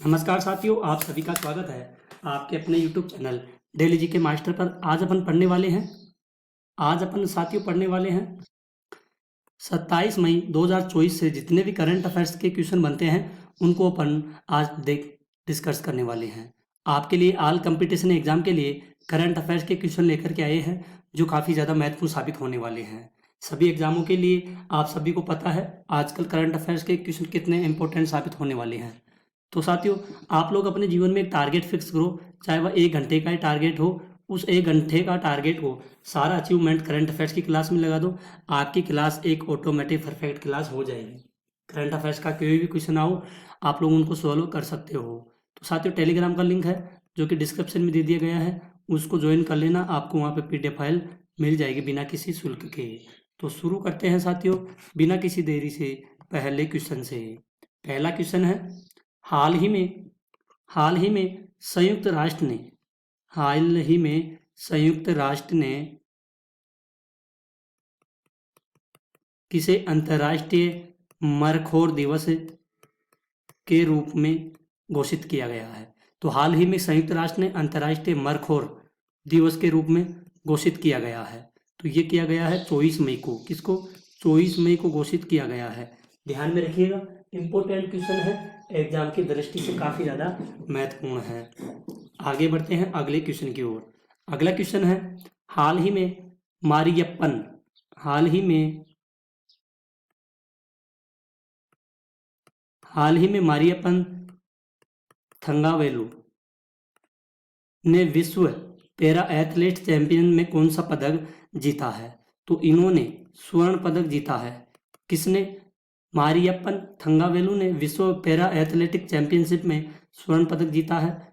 नमस्कार साथियों, आप सभी का स्वागत है आपके अपने YouTube channel daily GK master पर। आज अपन पढ़ने वाले हैं 27 मई 2024 से जितने भी करंट अफेयर्स के क्वेश्चन बनते हैं उनको अपन आज डिस्कस करने वाले हैं। आपके लिए ऑल कंपटीशन एग्जाम के लिए करंट अफेयर्स के क्वेश्चन लेकर के आए हैं जो काफ़ी ज़्यादा महत्वपूर्ण साबित होने वाले हैं सभी एग्जामों के लिए। आप सभी को पता है आजकल करंट अफेयर्स के क्वेश्चन कितने इंपॉर्टेंट साबित होने वाले हैं। तो साथियों, आप लोग अपने जीवन में एक टारगेट फिक्स करो, चाहे वह 1 घंटे का ही टारगेट हो। उस 1 घंटे का टारगेट को सारा अचीवमेंट करंट अफेयर्स की क्लास में लगा दो, आपकी क्लास एक ऑटोमेटिक परफेक्ट क्लास हो जाएगी। करंट अफेयर्स का कोई भी क्वेश्चन आओ आप लोग उनको सॉल्व कर सकते हो। तो साथियों, टेलीग्राम का लिंक है जो कि डिस्क्रिप्शन में दे दिया गया है, उसको ज्वाइन कर लेना। आपको वहाँ पे PDF फाइल मिल जाएगी बिना किसी शुल्क के। तो शुरू करते हैं साथियों बिना किसी देरी से पहले क्वेश्चन से। पहला क्वेश्चन है, हाल ही में संयुक्त राष्ट्र ने किसे अंतर्राष्ट्रीय मरखोर दिवस के रूप में घोषित किया गया है? तो हाल ही में संयुक्त राष्ट्र ने अंतर्राष्ट्रीय मरखोर दिवस के रूप में घोषित किया गया है। तो ये किया गया है 24 मई को। किसको? 24 मई को घोषित किया गया है। ध्यान में रखिएगा, इंपॉर्टेंट क्वेश्चन है, एग्जाम की दृष्टि से काफी ज्यादा महत्वपूर्ण है। आगे बढ़ते हैं अगले क्वेश्चन की ओर। अगला क्वेश्चन है, हाल ही में मारियप्पन थंगावेलु ने विश्व पैरा एथलीट चैंपियन में कौन सा पदक जीता है? तो इन्होंने स्वर्ण पदक जीता है। किसने? मारियप्पन थंगावेलु ने विश्व पैरा एथलेटिक चैंपियनशिप में स्वर्ण पदक जीता है।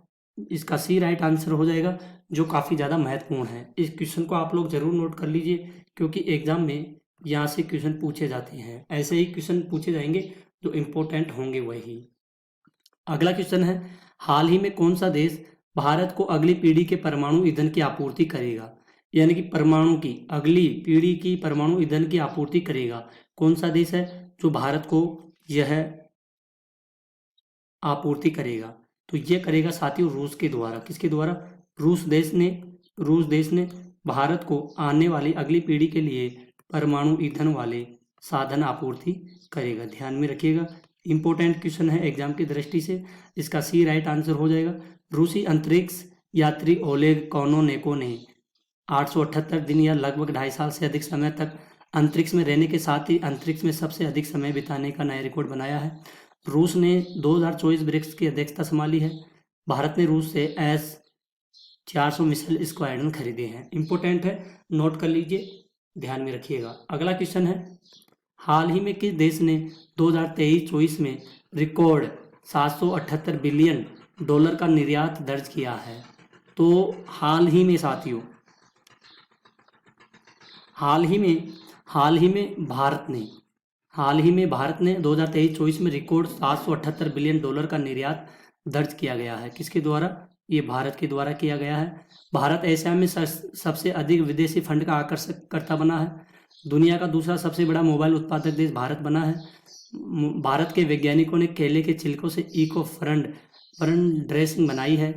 इसका सी राइट आंसर हो जाएगा, जो काफ़ी ज़्यादा महत्वपूर्ण है। इस क्वेश्चन को आप लोग जरूर नोट कर लीजिए क्योंकि एग्जाम में यहाँ से क्वेश्चन पूछे जाते हैं। ऐसे ही क्वेश्चन पूछे जाएंगे जो इम्पोर्टेंट होंगे वही। अगला क्वेश्चन है, हाल ही में कौन सा देश भारत को अगली पीढ़ी के परमाणु ईंधन की आपूर्ति करेगा? यानी कि अगली पीढ़ी की परमाणु ईंधन की आपूर्ति करेगा। कौन सा देश है जो भारत को यह आपूर्ति करेगा? तो यह करेगा साथियों रूस के द्वारा। किसके द्वारा? रूस देश ने भारत को आने वाली अगली पीढ़ी के लिए परमाणु ईंधन वाले साधन आपूर्ति करेगा। ध्यान में रखिएगा, इंपॉर्टेंट क्वेश्चन है एग्जाम की दृष्टि से। इसका सी राइट आंसर हो जाएगा। रूसी अंतरिक्ष यात्री ओलेग कोनोनेको ने 878 दिन या लगभग 2.5 साल से अधिक समय तक अंतरिक्ष में रहने के साथ ही अंतरिक्ष में सबसे अधिक समय बिताने का नया रिकॉर्ड बनाया है। रूस ने 2024 ब्रिक्स की अध्यक्षता संभाली है। भारत ने रूस से S-400 मिसाइल स्क्वाड्रन खरीदे हैं। इंपॉर्टेंट है, नोट कर लीजिए, ध्यान में रखिएगा। अगला क्वेश्चन है, हाल ही में किस देश ने 2023-24 में रिकॉर्ड $778 बिलियन का निर्यात दर्ज किया है? तो हाल ही में साथियों, हाल ही में भारत ने 2023-24 में रिकॉर्ड $778 बिलियन का निर्यात दर्ज किया गया है। किसके द्वारा? ये भारत के द्वारा किया गया है। भारत एशिया में सबसे अधिक विदेशी फंड का आकर्षकर्ता बना है। दुनिया का दूसरा सबसे बड़ा मोबाइल उत्पादक देश भारत बना है। भारत के वैज्ञानिकों ने केले के छिलकों से इको फ्रेंड ड्रेसिंग बनाई है।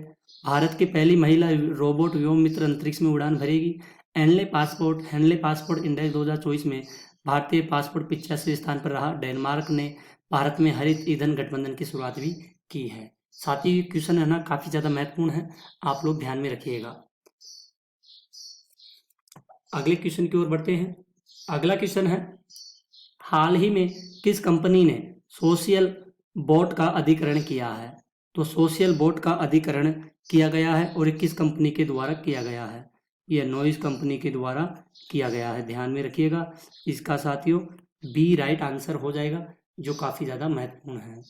भारत की पहली महिला रोबोट व्योम मित्र अंतरिक्ष में उड़ान भरेगी। हैंडले पासपोर्ट इंडेक्स 2024 में भारतीय पासपोर्ट 85 स्थान पर रहा। डेनमार्क ने भारत में हरित ईंधन गठबंधन की शुरुआत भी की है। साथ ही क्वेश्चन है ना, काफी ज्यादा महत्वपूर्ण है, आप लोग ध्यान में रखिएगा। अगले क्वेश्चन की ओर बढ़ते हैं। अगला क्वेश्चन है, हाल ही में किस कंपनी ने सोशल बोट का अधिग्रहण किया है? तो सोशल बोट का अधिग्रहण किया गया है और किस कंपनी के द्वारा किया गया है? यह नॉइस कंपनी के द्वारा किया गया है। ध्यान में रखिएगा, इसका साथियों बी राइट आंसर हो जाएगा, जो काफी ज्यादा महत्वपूर्ण है।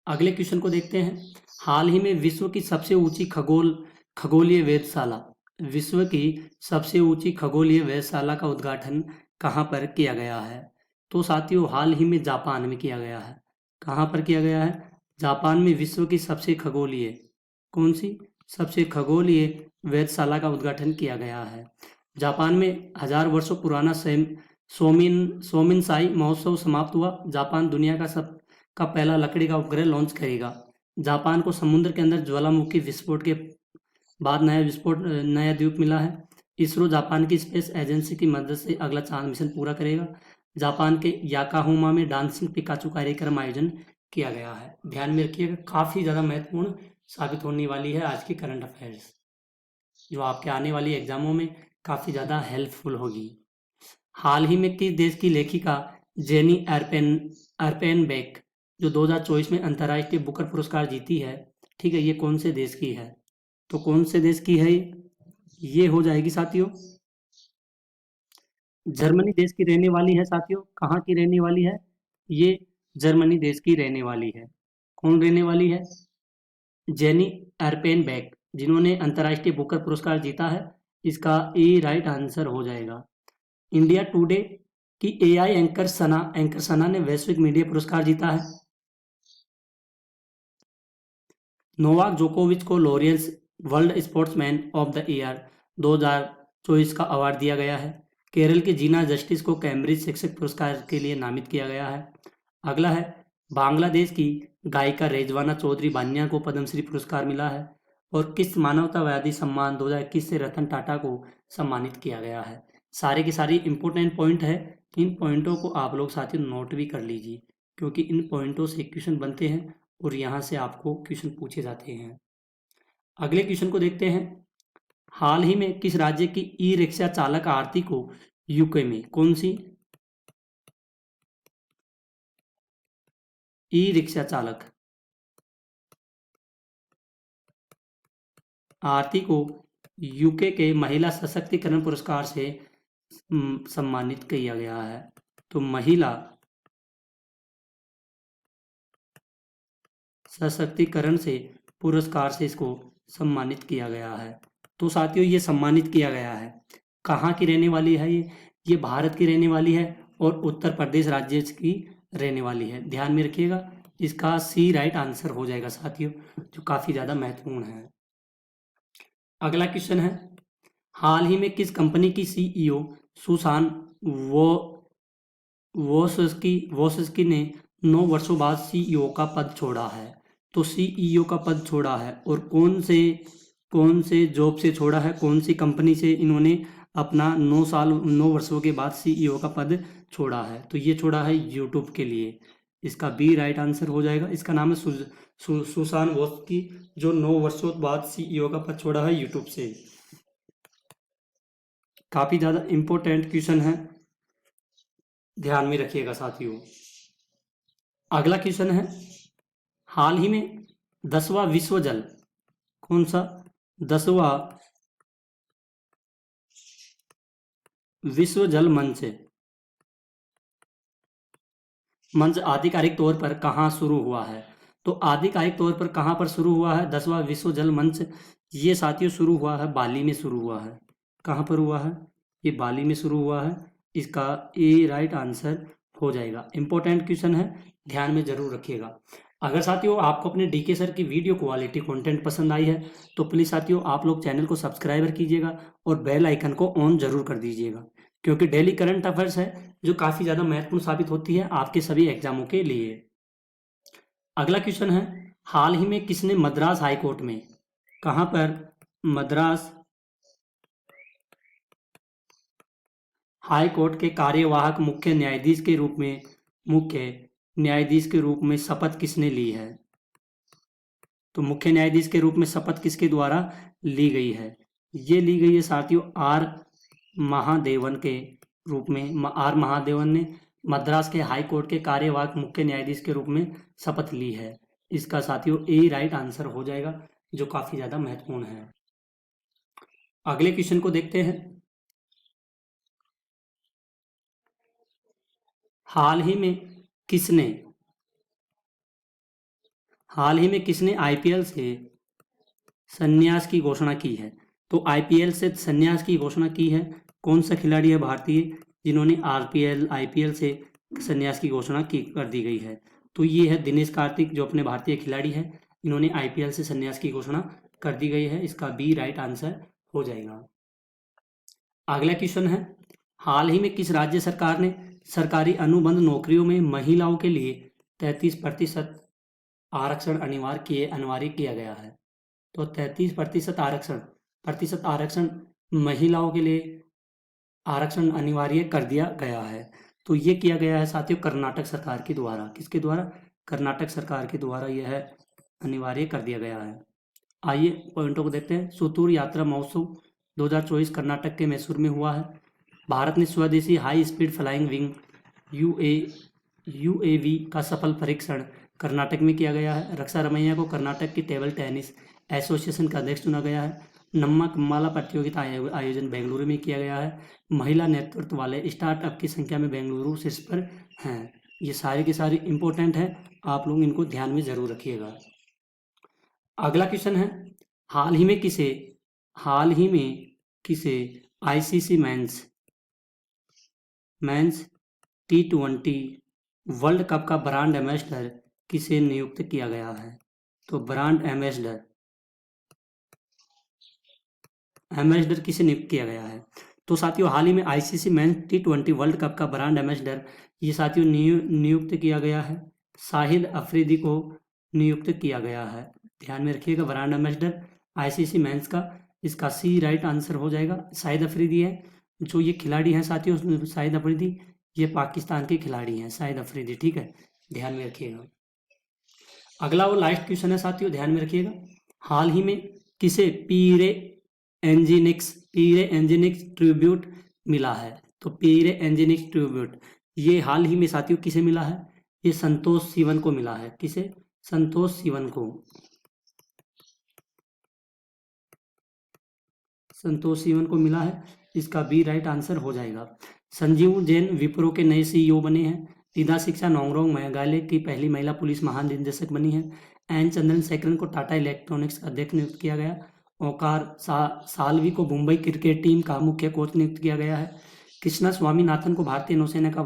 अगले क्वेश्चन को देखते हैं, हाल ही में विश्व की सबसे ऊंची खगोलीय वेधशाला का उद्घाटन कहाँ पर किया गया है? तो साथियों हाल ही में जापान में किया गया है। कहाँ पर किया गया है? जापान में विश्व की सबसे खगोलीय वेधशाला का उद्घाटन किया गया है। जापान में 1000 वर्षों पुराना सोमिनसाई महोत्सव समाप्त हुआ। जापान दुनिया का पहला लकड़ी का उपग्रह लॉन्च करेगा। जापान को समुद्र के अंदर ज्वालामुखी विस्फोट के बाद नया द्वीप मिला है। इसरो जापान की स्पेस एजेंसी की मदद से अगला चांद मिशन पूरा करेगा। जापान के याकाहोमा में डांसिंग पिकाचू कार्यक्रम आयोजन किया गया है। ध्यान में रखिएगा, काफ़ी ज़्यादा महत्वपूर्ण साबित होने वाली है आज की करंट अफेयर्स, जो आपके आने वाली एग्जामों में काफ़ी ज़्यादा हेल्पफुल होगी। हाल ही में किस देश की लेखिका जेनी अर्पेनबेक जो 2024 में अंतर्राष्ट्रीय बुकर पुरस्कार जीती है, ठीक है, ये कौन से देश की है? तो कौन से देश की है ये हो जाएगी साथियों, जर्मनी देश की रहने वाली है साथियों। कहाँ की रहने वाली है? ये जर्मनी देश की रहने वाली है। कौन रहने वाली है? जेनी अर्पेनबेक, जिन्होंने अंतर्राष्ट्रीय बुकर पुरस्कार जीता है। इसका ए राइट आंसर हो जाएगा। इंडिया टुडे की एआई एंकर सना ने वैश्विक मीडिया पुरस्कार जीता है। नोवाक जोकोविच को Laureus world sportsman of the year 2024 का अवार्ड दिया गया है। केरल की जीना जस्टिस को कैम्ब्रिज शिक्षक पुरस्कार के लिए नामित किया गया है। अगला है, बांग्लादेश की गायिका रेजवाना चौधरी बानिया को पद्मश्री पुरस्कार मिला है। और किस मानवतावादी सम्मान 2021 से रतन टाटा को सम्मानित किया गया है। सारे के सारे इंपॉर्टेंट पॉइंट है। इन पॉइंटों को आप लोग साथियों नोट भी कर लीजिए, क्योंकि इन पॉइंटों से क्वेश्चन बनते हैं और यहाँ से आपको क्वेश्चन पूछे जाते हैं। अगले क्वेश्चन को देखते हैं। हाल ही में किस राज्य की ई रिक्शा चालक आरती को यूके में कौन सी ई रिक्शा चालक आरती को यूके के महिला सशक्तिकरण पुरस्कार से सम्मानित किया गया है? तो महिला सशक्तिकरण से पुरस्कार से इसको सम्मानित किया गया है। तो साथियों ये सम्मानित किया गया है। कहाँ की रहने वाली है ये भारत की रहने वाली है और उत्तर प्रदेश राज्य की रहने वाली है। ध्यान में रखिएगा, इसका सी राइट आंसर हो जाएगा साथियों, जो काफ़ी ज़्यादा महत्वपूर्ण है। अगला क्वेश्चन है, हाल ही में किस कंपनी की सीईओ सुसान वोसस्की ने 9 वर्षों बाद सीईओ का पद छोड़ा है? तो सीईओ का पद छोड़ा है और कौन से जॉब से छोड़ा है, कौन सी कंपनी से इन्होंने अपना 9 वर्षों के बाद सीईओ का पद छोड़ा है? तो ये छोड़ा है यूट्यूब के लिए। इसका बी राइट आंसर हो जाएगा। इसका नाम है सुसान वोसस्की, जो 9 वर्षों बाद सीईओ का पद छोड़ा है यूट्यूब से। काफ़ी ज़्यादा इम्पोर्टेंट क्वेश्चन है, ध्यान में रखिएगा साथियों। अगला क्वेश्चन है, हाल ही में 10वां विश्व जल कौन सा 10वां विश्व जल मंच आधिकारिक तौर पर कहाँ शुरू हुआ है? तो आधिकारिक तौर पर कहाँ पर शुरू हुआ है 10वां विश्व जल मंच? ये साथियों शुरू हुआ है बाली में शुरू हुआ है। कहाँ पर हुआ है? ये बाली में शुरू हुआ है। इसका ए राइट आंसर हो जाएगा। इंपॉर्टेंट क्वेश्चन है, ध्यान में जरूर रखिएगा। अगर साथियों आपको अपने डीके सर की वीडियो क्वालिटी कंटेंट पसंद आई है तो प्लीज़ साथियों आप लोग चैनल को सब्सक्राइब कीजिएगा और बेल आइकन को ऑन जरूर कर दीजिएगा, क्योंकि डेली करंट अफेयर्स है जो काफ़ी ज़्यादा महत्वपूर्ण साबित होती है आपके सभी एग्जामों के लिए। अगला क्वेश्चन है, हाल ही में किसने मद्रास हाईकोर्ट में, कहाँ पर मद्रास हाईकोर्ट के कार्यवाहक मुख्य न्यायाधीश के रूप में शपथ किसने ली है? तो मुख्य न्यायाधीश के रूप में शपथ किसके द्वारा ली गई है? ये ली गई है साथियों आर महादेवन के रूप में। आर महादेवन ने मद्रास के हाई कोर्ट के कार्यवाहक मुख्य न्यायाधीश के रूप में शपथ ली है। इसका साथियों ए राइट आंसर हो जाएगा, जो काफी ज्यादा महत्वपूर्ण है। अगले क्वेश्चन को देखते हैं। हाल ही में किसने आईपीएल से संन्यास की घोषणा की है? तो आईपीएल से संन्यास की घोषणा की है कौन सा खिलाड़ी है भारतीय जिन्होंने आईपीएल से संन्यास की घोषणा कर दी गई है? तो ये है दिनेश कार्तिक, जो अपने भारतीय खिलाड़ी है, इन्होंने आईपीएल से संन्यास की घोषणा कर दी गई है। इसका बी राइट आंसर हो जाएगा। अगला क्वेश्चन है, हाल ही में किस राज्य सरकार ने सरकारी अनुबंध नौकरियों में महिलाओं के लिए 33% आरक्षण अनिवार्य किया गया है। तो 33% आरक्षण महिलाओं के लिए आरक्षण अनिवार्य कर दिया गया है। तो ये किया गया है साथियों कर्नाटक सरकार के द्वारा। किसके द्वारा? कर्नाटक सरकार के द्वारा यह अनिवार्य कर दिया गया है। आइए पॉइंटों को देखते हैं। सुतूर यात्रा महोत्सव 2024 कर्नाटक के मैसूर में हुआ है। भारत ने स्वदेशी high speed flying wing UAV का सफल परीक्षण कर्नाटक में किया गया है। रक्षा रमैया को कर्नाटक की टेबल टेनिस एसोसिएशन का अध्यक्ष चुना गया है। नम्मा कम्माला प्रतियोगिता आयोजन बेंगलुरु में किया गया है। महिला नेतृत्व वाले स्टार्टअप की संख्या में बेंगलुरु शीर्ष पर हैं। ये सारे के सारे इंपॉर्टेंट है, आप लोग इनको ध्यान में जरूर रखिएगा। अगला क्वेश्चन है, हाल ही में किसे ICC men's T20 world cup का ब्रांड एम्बेसडर किसे नियुक्त किया गया है? तो ब्रांड एम्बेसडर किसे नियुक्त किया गया है? तो साथियों हाल ही में ICC men's T20 world cup का ब्रांड एम्बेसडर ये साथियों नियुक्त किया गया है। शाहिद अफरीदी को नियुक्त किया गया है। ध्यान में रखिएगा, ब्रांड एम्बेसडर आईसीसी मेंस का, इसका सी राइट आंसर हो जाएगा। शाहिद अफरीदी है। जो ये खिलाड़ी हैं साथियों, शाहिद अफरीदी ये पाकिस्तान के खिलाड़ी हैं, शाहिद अफरीदी। ठीक है, ध्यान में रखिएगा। अगला और लास्ट क्वेश्चन है साथियों, ध्यान में रखिएगा। हाल ही में किसे पीरे एंजिनिक्स ट्रिब्यूट मिला है? तो पीरे एंजिनिक्स ट्रिब्यूट ये हाल ही में साथियों किसे मिला है? ये संतोष सिवन को मिला है। किसे? संतोष सिवन को। संतोष सिवन को मिला है, इसका बी राइट आंसर हो जाएगा। संजीव जैन विप्रो के नए सीईओ बने हैं। ईदा शिक्षा नोंगरोंग मेघालय की पहली महिला पुलिस महानिदेशक बनी है। एन चंद्रशेखरन को टाटा इलेक्ट्रॉनिक्स का अध्यक्ष नियुक्त किया गया। ओकार साल्वी को मुंबई क्रिकेट टीम का मुख्य कोच नियुक्त किया गया है। कृष्णा स्वामीनाथन को भारतीय नौसेना का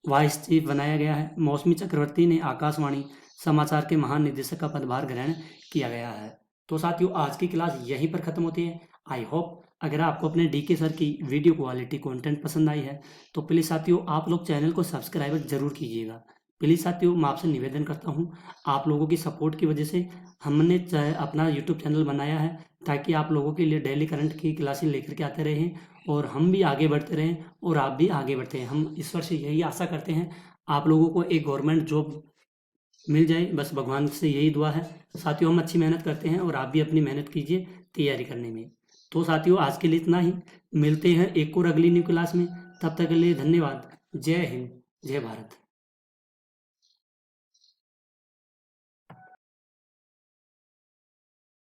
वाइस चीफ बनाया गया है। मौसमी चक्रवर्ती ने आकाशवाणी समाचार के महानिदेशक का पदभार ग्रहण किया गया है। तो साथियों आज की क्लास यहीं पर खत्म होती है। आई होप अगर आपको अपने डीके सर की वीडियो क्वालिटी कंटेंट पसंद आई है तो प्लीज़ साथियों आप लोग चैनल को सब्सक्राइब जरूर कीजिएगा। प्लीज़ साथियों मैं आपसे निवेदन करता हूँ, आप लोगों की सपोर्ट की वजह से हमने अपना यूट्यूब चैनल बनाया है ताकि आप लोगों के लिए डेली करंट की क्लासेस लेकर के आते रहें और हम भी आगे बढ़ते रहें और आप भी आगे बढ़ते हैं। हम ईश्वर से यही आशा करते हैं आप लोगों को एक गवर्नमेंट जॉब मिल जाए, बस भगवान से यही दुआ है। साथियों हम अच्छी मेहनत करते हैं और आप भी अपनी मेहनत कीजिए तैयारी करने में। तो साथियों आज के लिए इतना ही, मिलते हैं एक और अगली न्यू क्लास में। तब तक के लिए धन्यवाद। जय हिंद, जय भारत।